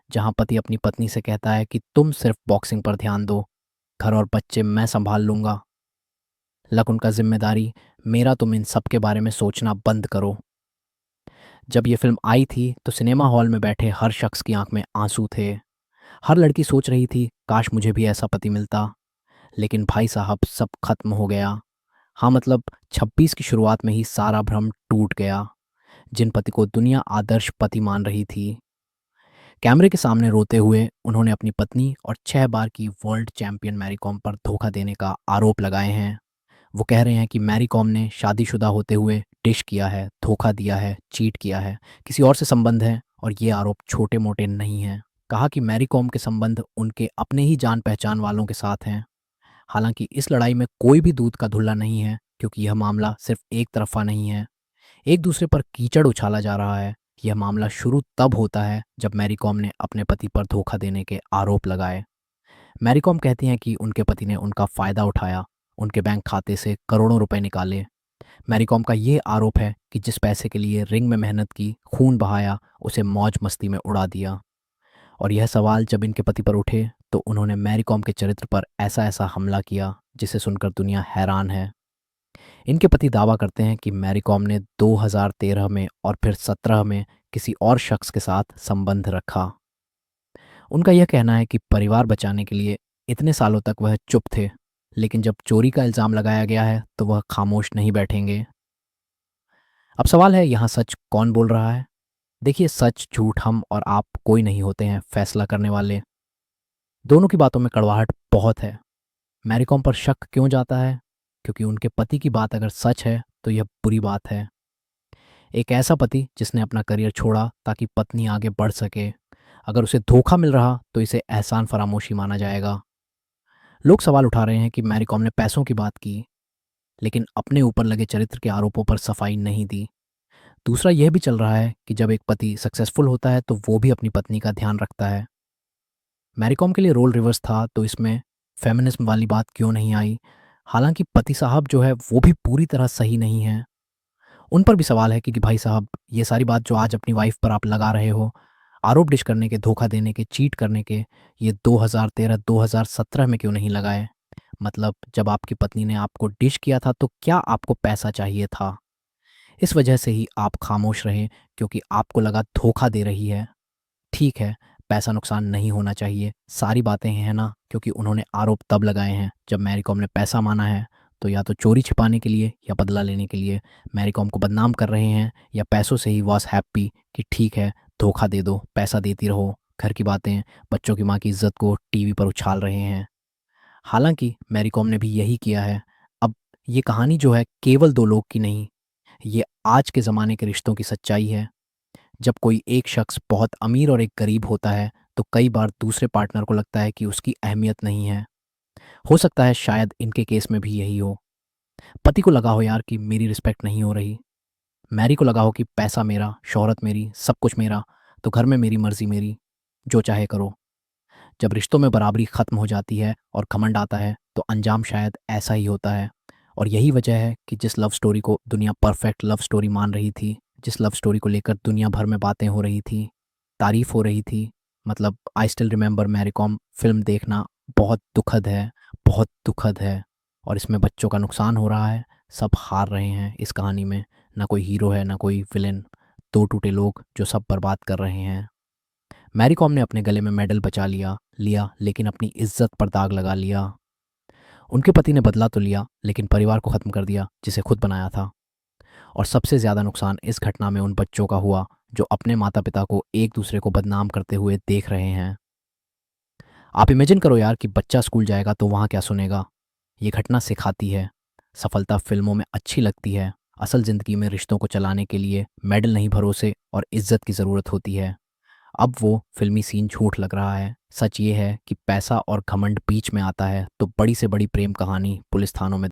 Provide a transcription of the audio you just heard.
जहाँ पति अपनी पत्नी से कहता है कि तुम सिर्फ बॉक्सिंग पर ध्यान दो, घर और बच्चे मैं संभाल लूंगा। लक उनका जिम्मेदारी, मेरा तुम इन सब के बारे में सोचना बंद करो। जब ये फिल्म आई थी तो सिनेमा हॉल में बैठे हर शख्स की आंख में आंसू थे। हर लड़की सोच रही थी काश मुझे भी ऐसा पति मिलता। लेकिन भाई साहब सब खत्म हो गया। हाँ मतलब 26 की शुरुआत में ही सारा भ्रम टूट गया। जिन पति को दुनिया आदर्श पति मान रही थी, कैमरे के सामने रोते हुए उन्होंने अपनी पत्नी और 6 बार की वर्ल्ड चैंपियन मैरी कॉम पर धोखा देने का आरोप लगाए हैं। वो कह रहे हैं कि मैरी कॉम ने शादीशुदा होते हुए डिश किया है, धोखा दिया है, चीट किया है, किसी और से संबंध है, और ये आरोप छोटे मोटे नहीं हैं। कहा कि मैरी कॉम के संबंध उनके अपने ही जान पहचान वालों के साथ हैं। हालांकि इस लड़ाई में कोई भी दूध का धुल्ला नहीं है, क्योंकि यह मामला सिर्फ एक तरफा नहीं है। एक दूसरे पर कीचड़ उछाला जा रहा है। यह मामला शुरू तब होता है जब मैरी कॉम ने अपने पति पर धोखा देने के आरोप लगाए। मैरी कॉम कहती हैं कि उनके पति ने उनका फ़ायदा उठाया, उनके बैंक खाते से करोड़ों रुपए निकाले। मैरी कॉम का ये आरोप है कि जिस पैसे के लिए रिंग में मेहनत की, खून बहाया, उसे मौज मस्ती में उड़ा दिया। और यह सवाल जब इनके पति पर उठे तो उन्होंने मैरी कॉम के चरित्र पर ऐसा ऐसा हमला किया जिसे सुनकर दुनिया हैरान है। इनके पति दावा करते हैं कि मैरी कॉम ने 2013 में और फिर 17 में किसी और शख्स के साथ संबंध रखा। उनका यह कहना है कि परिवार बचाने के लिए इतने सालों तक वह चुप थे, लेकिन जब चोरी का इल्ज़ाम लगाया गया है तो वह खामोश नहीं बैठेंगे। अब सवाल है, यहाँ सच कौन बोल रहा है? देखिए, सच झूठ हम और आप कोई नहीं होते हैं फैसला करने वाले। दोनों की बातों में कड़वाहट बहुत है। मैरी कॉम पर शक क्यों जाता है? क्योंकि उनके पति की बात अगर सच है तो यह बुरी बात है। एक ऐसा पति जिसने अपना करियर छोड़ा ताकि पत्नी आगे बढ़ सके, अगर उसे धोखा मिल रहा तो इसे एहसान फरामोशी माना जाएगा। लोग सवाल उठा रहे हैं कि मैरी कॉम ने पैसों की बात की, लेकिन अपने ऊपर लगे चरित्र के आरोपों पर सफाई नहीं दी। दूसरा यह भी चल रहा है कि जब एक पति सक्सेसफुल होता है तो वो भी अपनी पत्नी का ध्यान रखता है। मैरी कॉम के लिए रोल रिवर्स था तो इसमें फेमिनिज्म वाली बात क्यों नहीं आई? हालांकि पति साहब जो है वो भी पूरी तरह सही नहीं है। उन पर भी सवाल है कि भाई साहब, ये सारी बात जो आज अपनी वाइफ पर आप लगा रहे हो, आरोप डिश करने के, धोखा देने के, चीट करने के, ये 2013-2017 में क्यों नहीं लगाए? मतलब जब आपकी पत्नी ने आपको डिश किया था तो क्या आपको पैसा चाहिए था? इस वजह से ही आप खामोश रहे, क्योंकि आपको लगा धोखा दे रही है। ठीक है, पैसा नुकसान नहीं होना चाहिए, सारी बातें हैं ना, क्योंकि उन्होंने आरोप तब लगाए हैं जब मैरी कॉम ने पैसा माना है। तो या तो चोरी छिपाने के लिए या बदला लेने के लिए मैरी कॉम को बदनाम कर रहे हैं, या पैसों से ही वॉज हैप्पी कि ठीक है, धोखा दे दो, पैसा देती रहो, घर की बातें, बच्चों की माँ की इज्जत को टीवी पर उछाल रहे हैं। हालांकि मैरी कॉम ने भी यही किया है। अब ये कहानी जो है केवल दो लोग की नहीं, ये आज के ज़माने के रिश्तों की सच्चाई है। जब कोई एक शख्स बहुत अमीर और एक गरीब होता है तो कई बार दूसरे पार्टनर को लगता है कि उसकी अहमियत नहीं है। हो सकता है शायद इनके केस में भी यही हो। पति को लगा हो यार कि मेरी रिस्पेक्ट नहीं हो रही, मैरी को लगा हो कि पैसा मेरा, शोहरत मेरी, सब कुछ मेरा, तो घर में मेरी मर्जी, मेरी, जो चाहे करो। जब रिश्तों में बराबरी खत्म हो जाती है और घमंड आता है तो अंजाम शायद ऐसा ही होता है। और यही वजह है कि जिस लव स्टोरी को दुनिया परफेक्ट लव स्टोरी मान रही थी, जिस लव स्टोरी को लेकर दुनिया भर में बातें हो रही थी, तारीफ हो रही थी, मतलब I still remember Mary Kom film देखना बहुत दुखद है, बहुत दुखद है। और इसमें बच्चों का नुकसान हो रहा है, सब हार रहे हैं इस कहानी में। ना कोई हीरो है, ना कोई विलेन, दो टूटे लोग जो सब बर्बाद कर रहे हैं। मैरी कॉम ने अपने गले में मेडल बचा लिया लिया लेकिन अपनी इज्जत पर दाग लगा लिया। उनके पति ने बदला तो लिया लेकिन परिवार को ख़त्म कर दिया जिसे खुद बनाया था। और सबसे ज़्यादा नुकसान इस घटना में उन बच्चों का हुआ जो अपने माता पिता को एक दूसरे को बदनाम करते हुए देख रहे हैं। आप इमेजिन करो यार कि बच्चा स्कूल जाएगा तो वहाँ क्या सुनेगा। ये घटना सिखाती है, सफलता फिल्मों में अच्छी लगती है, असल ज़िंदगी में रिश्तों को चलाने के लिए मेडल नहीं, भरोसे और इज्जत की ज़रूरत होती है। अब वो फिल्मी सीन झूठ लग रहा है। सच ये है कि पैसा और घमंड बीच में आता है तो बड़ी से बड़ी प्रेम कहानी पुलिस थानों में